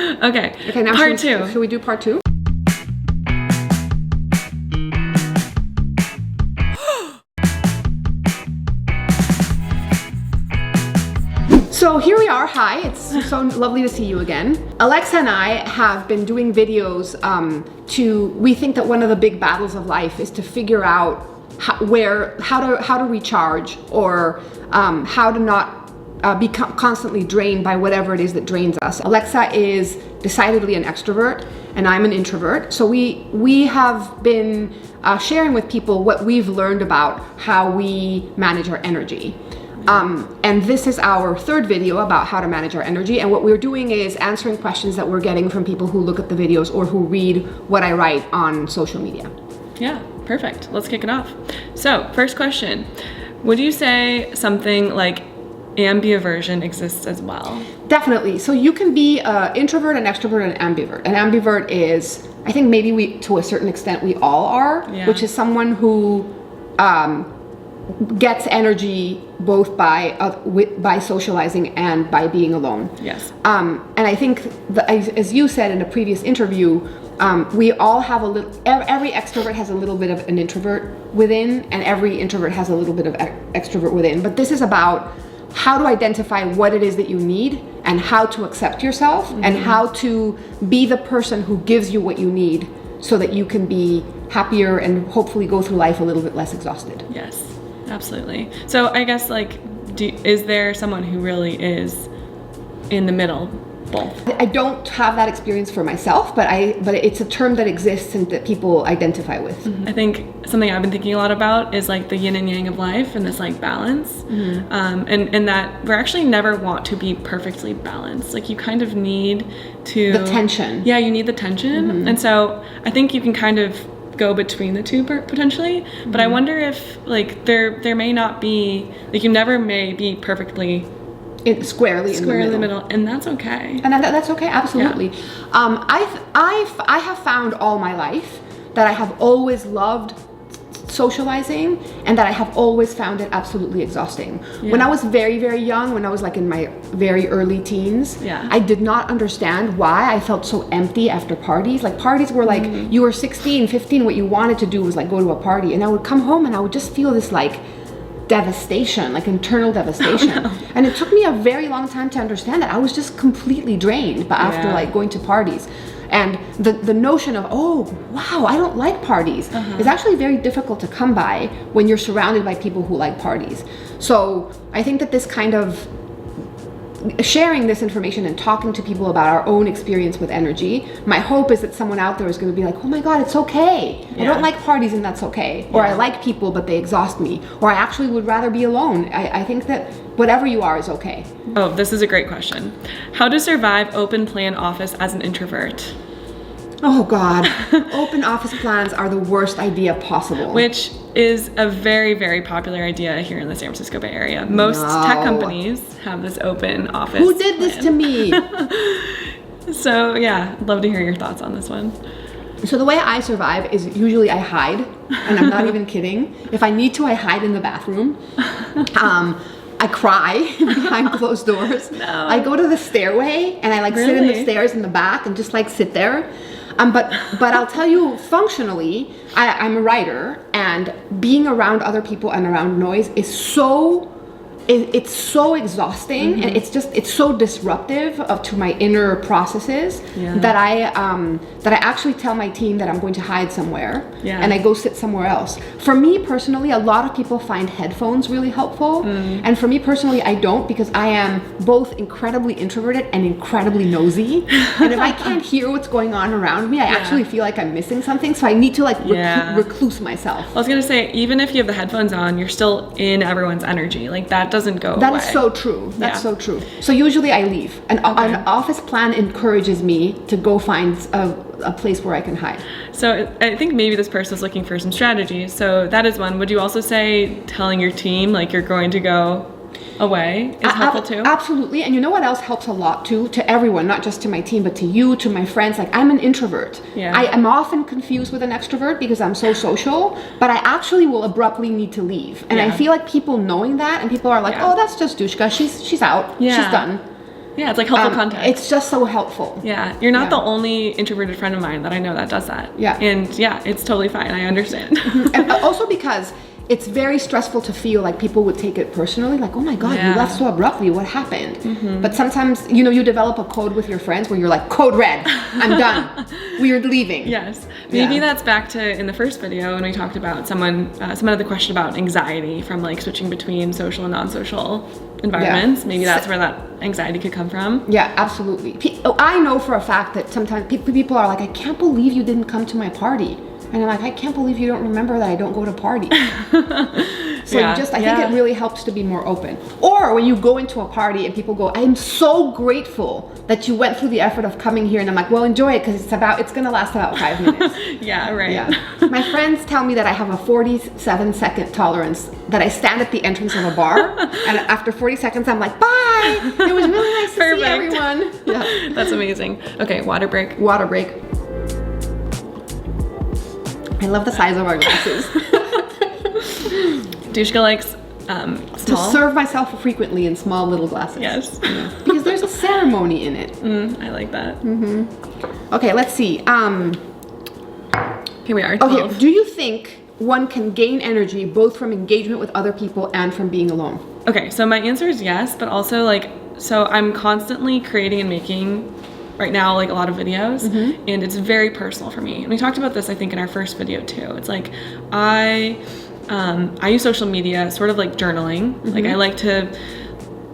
Okay. Okay, now part two. Should we do part two? So here we are. Hi, it's so lovely to see you again. Alexa and I have been doing videos we think that one of the big battles of life is to figure out how to recharge, or how to not be constantly drained by whatever it is that drains us. Alexa is decidedly an extrovert and I'm an introvert. So we have been sharing with people what we've learned about how we manage our energy. And this is our third video about how to manage our energy. And what we're doing is answering questions that we're getting from people who look at the videos or who read what I write on social media. Yeah, perfect. Let's kick it off. So, first question. Would you say something like ambiversion exists as well? Definitely. So you can be an introvert, an extrovert, and an ambivert. An ambivert is, I think maybe to a certain extent, we all are, which is someone who gets energy both by socializing and by being alone. Yes. And I think, as you said in a previous interview, we all have every extrovert has a little bit of an introvert within, and every introvert has a little bit of extrovert within. But this is about how to identify what it is that you need and how to accept yourself, and how to be the person who gives you what you need so that you can be happier and hopefully go through life a little bit less exhausted. Yes. Absolutely. So I guess is there someone who really is in the middle, both? I don't have that experience for myself, but it's a term that exists and that people identify with. Mm-hmm. I think something I've been thinking a lot about is like the yin and yang of life and this like balance, and that we actually never want to be perfectly balanced. Like you kind of need the tension. Yeah, you need the tension, and so I think you can kind of go between the two potentially, but I wonder if like there may not be, like you never may be perfectly squarely in the middle, and that's okay. And that's okay, absolutely. Yeah. I have found all my life that I have always loved socializing, and that I have always found it absolutely exhausting. Yeah. When I was very, very young, when I was like in my very early teens, I did not understand why I felt so empty after parties. Like parties were like, you were 16, 15, what you wanted to do was like go to a party, and I would come home and I would just feel this like devastation, like internal devastation. Oh, no. And it took me a very long time to understand that I was just completely drained but after like going to parties. And the notion of, oh, wow, I don't like parties is actually very difficult to come by when you're surrounded by people who like parties. So I think that this kind of sharing this information and talking to people about our own experience with energy, my hope is that someone out there is going to be like, oh my God, it's okay. I don't like parties and that's okay. Or I like people but they exhaust me. Or I actually would rather be alone. I think that whatever you are is okay. Oh, this is a great question. How to survive open plan office as an introvert? Oh God, open office plans are the worst idea possible. Which is a very, very popular idea here in the San Francisco Bay Area. Most tech companies have this open office. Who did this to me? So yeah, I'd love to hear your thoughts on this one. So the way I survive is usually I hide, and I'm not even kidding. If I need to, I hide in the bathroom. I cry behind closed doors. No. I go to the stairway and I like sit in the stairs in the back and just like sit there. But I'll tell you, functionally, I'm a writer, and being around other people and around noise is it's so exhausting, and it's so disruptive to my inner processes that I actually tell my team that I'm going to hide somewhere and I go sit somewhere else. For me personally, a lot of people find headphones really helpful, and for me personally, I don't, because I am both incredibly introverted and incredibly nosy, and if I can't hear what's going on around me, I actually feel like I'm missing something, so I need to like recluse myself. I was gonna say, even if you have the headphones on, you're still in everyone's energy. Like that doesn't go away. That is so true. That's so true. So usually I leave. An office plan encourages me to go find a place where I can hide. So I think maybe this person is looking for some strategy. So that is one. Would you also say telling your team like you're going to go away is helpful too? Absolutely. And you know what else helps a lot too? To everyone, not just to my team, but to you, to my friends. Like I'm an introvert. Yeah. I am often confused with an extrovert because I'm so social, but I actually will abruptly need to leave. And I feel like people knowing that, and people are like, oh, that's just Dushka. She's out. She's done. Yeah, it's like helpful context. It's just so helpful. Yeah, you're not the only introverted friend of mine that I know that does that. Yeah. And yeah, it's totally fine. I understand. And also because it's very stressful to feel like people would take it personally, like, oh my God, you left so abruptly, what happened? But sometimes, you know, you develop a code with your friends where you're like, code red, I'm done, we're leaving. Yes, maybe that's back to in the first video when we talked about someone had the question about anxiety from like switching between social and non-social environments. Maybe that's where that anxiety could come from. Yeah, absolutely. I know for a fact that sometimes people are like, I can't believe you didn't come to my party. And I'm like, I can't believe you don't remember that I don't go to parties. So I think it really helps to be more open. Or when you go into a party and people go, I'm so grateful that you went through the effort of coming here. And I'm like, well, enjoy it because it's going to last about 5 minutes. Yeah, right. Yeah. My friends tell me that I have a 47-second tolerance, that I stand at the entrance of a bar. And after 40 seconds, I'm like, bye. It was really nice to see everyone. Yeah. That's amazing. Okay, water break. Water break. I love the size of our glasses. Dushka likes to serve myself frequently in small little glasses. Yes. Yeah. Because there's a ceremony in it. I like that. Okay, let's see. Here we are. 12. Okay, do you think one can gain energy both from engagement with other people and from being alone? Okay, so my answer is yes, but also so I'm constantly creating and making right now like a lot of videos, and it's very personal for me. And we talked about this, I think, in our first video too. It's like I use social media sort of like journaling. Like I like to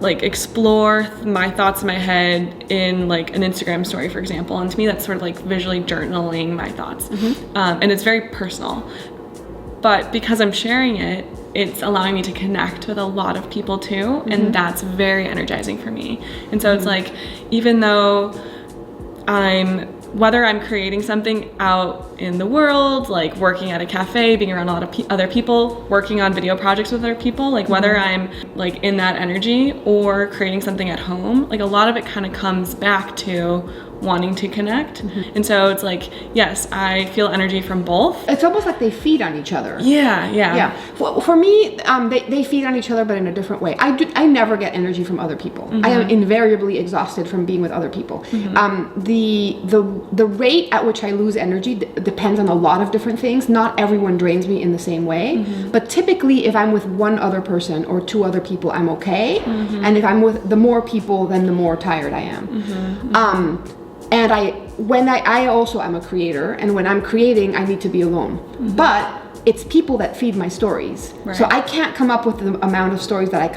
like explore my thoughts in my head in like an Instagram story, for example. And to me, that's sort of like visually journaling my thoughts. And it's very personal. But because I'm sharing it, it's allowing me to connect with a lot of people too. And that's very energizing for me. And so it's like, even though whether I'm creating something out in the world, like working at a cafe, being around a lot of other people, working on video projects with other people, like whether I'm like in that energy or creating something at home, like a lot of it kind of comes back to wanting to connect. And so it's like, yes, I feel energy from both. It's almost like they feed on each other. Yeah. For me, they feed on each other, but in a different way. I never get energy from other people. I am invariably exhausted from being with other people. The rate at which I lose energy depends on a lot of different things. Not everyone drains me in the same way, but typically if I'm with one other person or two other people, I'm okay. And if I'm with the more people, then the more tired I am. And I also am a creator, and when I'm creating, I need to be alone. But it's people that feed my stories. Right. So I can't come up with the amount of stories that I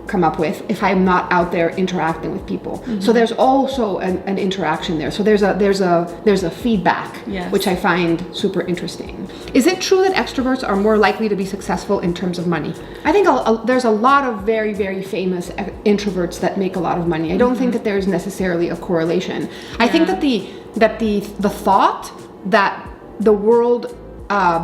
come up with if I'm not out there interacting with people. So there's also an interaction there. So there's a feedback, which I find super interesting. Is it true that extroverts are more likely to be successful in terms of money? I think there's a lot of very, very famous introverts that make a lot of money. I don't think that there's necessarily a correlation. I think that the thought that the world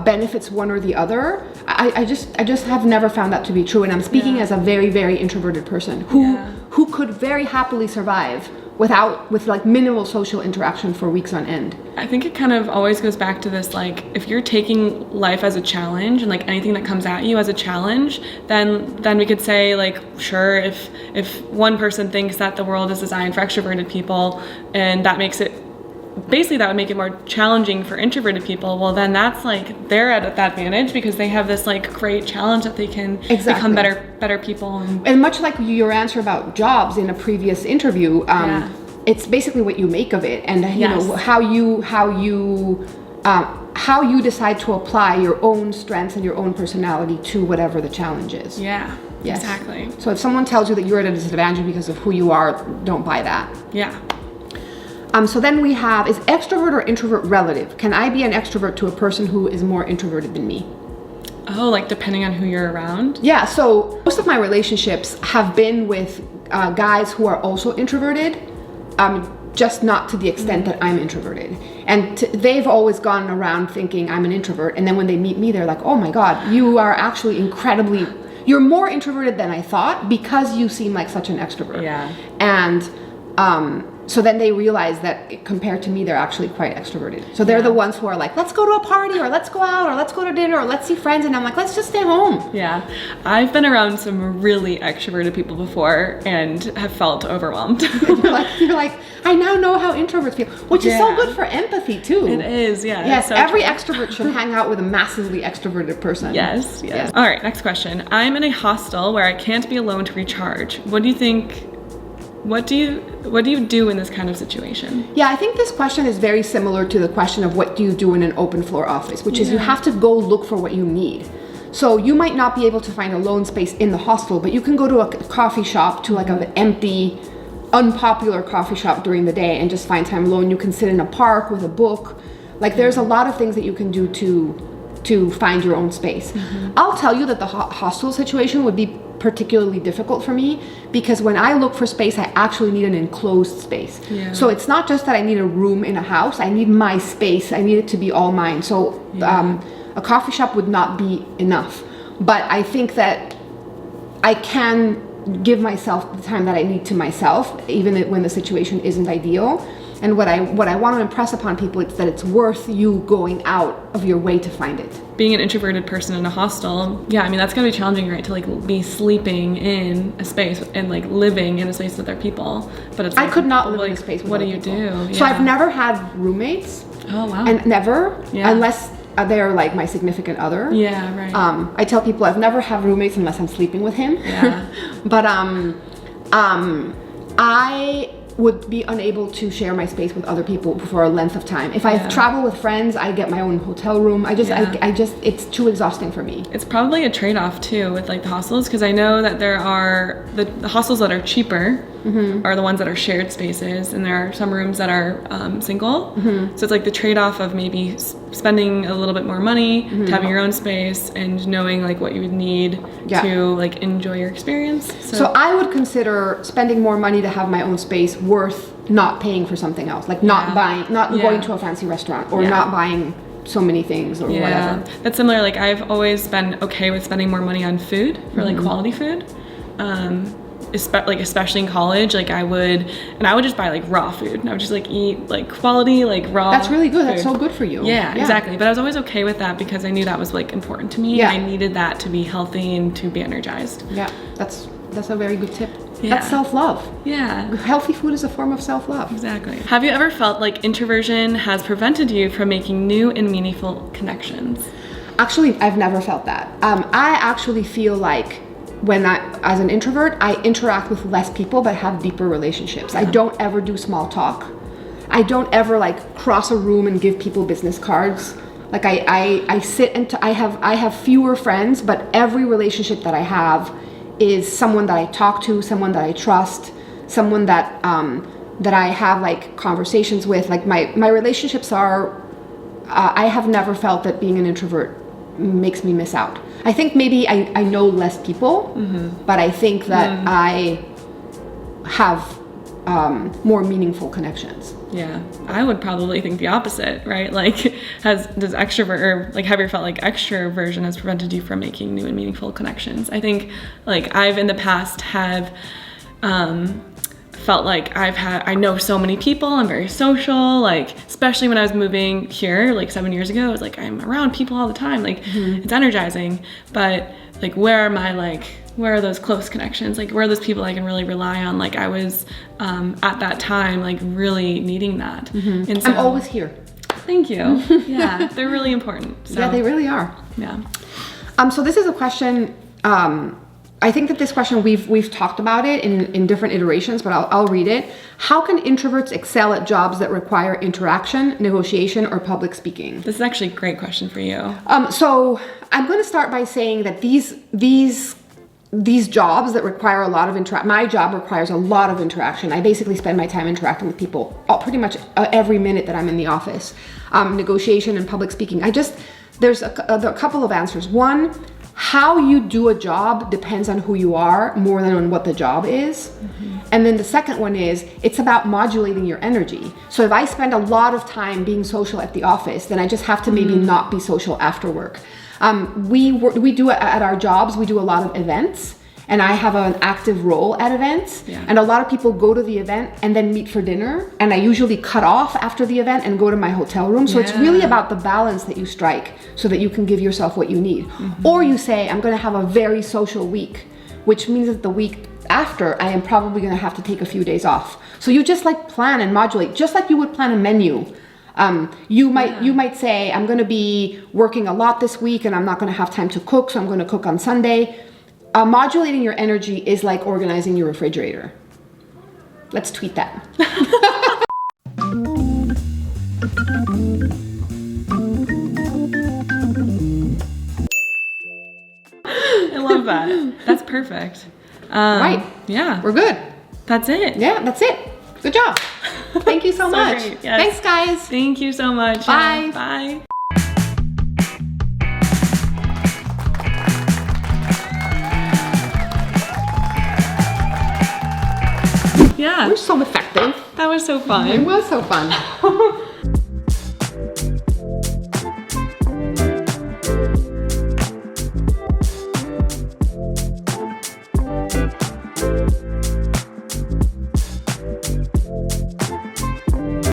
benefits one or the other, I just have never found that to be true. And I'm speaking as a very, very introverted person who could very happily survive with like minimal social interaction for weeks on end. I think it kind of always goes back to this, like, if you're taking life as a challenge and like anything that comes at you as a challenge, then we could say, like, sure, if one person thinks that the world is designed for extroverted people and that makes it, basically that would make it more challenging for introverted people, well then that's like they're at that advantage because they have this like great challenge that they can become better people. And much like your answer about jobs in a previous interview, it's basically what you make of it, and you know how you decide to apply your own strengths and your own personality to whatever the challenge is. Yes. Exactly. So if someone tells you that you're at a disadvantage because of who you are, don't buy that. So then we have, is extrovert or introvert relative? Can I be an extrovert to a person who is more introverted than me? Oh, like depending on who you're around? Yeah, so most of my relationships have been with guys who are also introverted, just not to the extent that I'm introverted. And they've always gone around thinking I'm an introvert, and then when they meet me, they're like, oh my God, you are actually you're more introverted than I thought because you seem like such an extrovert. Yeah. And so then they realize that compared to me, they're actually quite extroverted. So they're the ones who are like, let's go to a party, or let's go out, or let's go to dinner, or let's see friends. And I'm like, let's just stay home. Yeah. I've been around some really extroverted people before and have felt overwhelmed. you're like, I now know how introverts feel, which is so good for empathy too. It is, yeah. Yes, so every true. extrovert should hang out with a massively extroverted person. Yes. All right, next question. I'm in a hostel where I can't be alone to recharge. What do you think? What do you do in this kind of situation? Yeah, I think this question is very similar to the question of what do you do in an open floor office, which is you have to go look for what you need. So you might not be able to find alone space in the hostel, but you can go to a coffee shop, to like an empty, unpopular coffee shop during the day and just find time alone. You can sit in a park with a book. Like there's a lot of things that you can do to find your own space. I'll tell you that the hostel situation would be particularly difficult for me because when I look for space, I actually need an enclosed space. Yeah. So it's not just that I need a room in a house, I need my space. I need it to be all mine. So a coffee shop would not be enough. But I think that I can give myself the time that I need to myself, even when the situation isn't ideal. And what I want to impress upon people is that it's worth you going out of your way to find it. Being an introverted person in a hostel, I mean, that's gonna be challenging, right? To like be sleeping in a space and like living in a space with other people. But it's like, I could not live in a space with what other do you people. do? So I've never had roommates. Oh wow. And never, unless they're like my significant other. Yeah, right. I tell people I've never had roommates unless I'm sleeping with him. Yeah. But I would be unable to share my space with other people for a length of time. If I travel with friends, I get my own hotel room. I just, it's too exhausting for me. It's probably a trade-off too with like the hostels, because I know that there are the hostels that are cheaper are the ones that are shared spaces, and there are some rooms that are single. So it's like the trade-off of maybe spending a little bit more money to having your own space and knowing like what you would need to like enjoy your experience. So I would consider spending more money to have my own space worth not paying for something else, like not going to a fancy restaurant or not buying so many things or whatever. That's similar. Like I've always been okay with spending more money on food for like quality food. Especially in college, like I would just buy like raw food, and I would just like eat like quality like raw. That's really good. Food. That's so good for you. Yeah, exactly. But I was always okay with that because I knew that was like important to me. Yeah. And I needed that to be healthy and to be energized. Yeah, that's a very good tip. Yeah. That's self-love. Yeah. Healthy food is a form of self-love. Exactly. Have you ever felt like introversion has prevented you from making new and meaningful connections? Actually, I've never felt that. I actually feel like as an introvert, I interact with less people but have deeper relationships. I don't ever do small talk. I don't ever like cross a room and give people business cards. Like I sit and I have fewer friends, but every relationship that I have is someone that I talk to, someone that I trust, someone that I have like conversations with. Like my relationships are, I have never felt that being an introvert makes me miss out. I think maybe I know less people, but I think that I have more meaningful connections. Yeah, I would probably think the opposite, right? Like, have you ever felt like extroversion has prevented you from making new and meaningful connections? I think, like, I've in the past have felt like I know so many people, I'm very social, like, especially when I was moving here, like 7 years ago, it was like, I'm around people all the time, like, it's energizing, but, like, where are those close connections? Like, where are those people I can really rely on? Like, I was, at that time, like, really needing that. And so, I'm always here. Thank you. Yeah, they're really important. So, yeah, they really are. Yeah. So this is a question, I think that this question, we've talked about it in different iterations, but I'll read it. How can introverts excel at jobs that require interaction, negotiation, or public speaking? This is actually a great question for you. So I'm going to start by saying that these jobs that require a lot of my job requires a lot of interaction. I basically spend my time interacting with people pretty much every minute that I'm in the office. Negotiation and public speaking. There's a couple of answers. One, how you do a job depends on who you are more than on what the job is. And then the second one is, it's about modulating your energy. So if I spend a lot of time being social at the office, then I just have to maybe not be social after work. We do at our jobs, we do a lot of events. and I have an active role at events. Yeah. And a lot of people go to the event and then meet for dinner. And I usually cut off after the event and go to my hotel room. So it's really about the balance that you strike so that you can give yourself what you need. Or you say, I'm gonna have a very social week, which means that the week after I am probably gonna have to take a few days off. So you just like plan and modulate, just like you would plan a menu. You might say, I'm gonna be working a lot this week and I'm not gonna have time to cook, so I'm gonna cook on Sunday. Modulating your energy is like organizing your refrigerator. Let's tweet that. I love that. That's perfect. Right. Yeah. We're good. That's it. Yeah, that's it. Good job. Thank you so much. Great. Yes. Thanks, guys. Thank you so much. Bye. Bye. Yeah. We're so effective. That was so fun. It was so fun.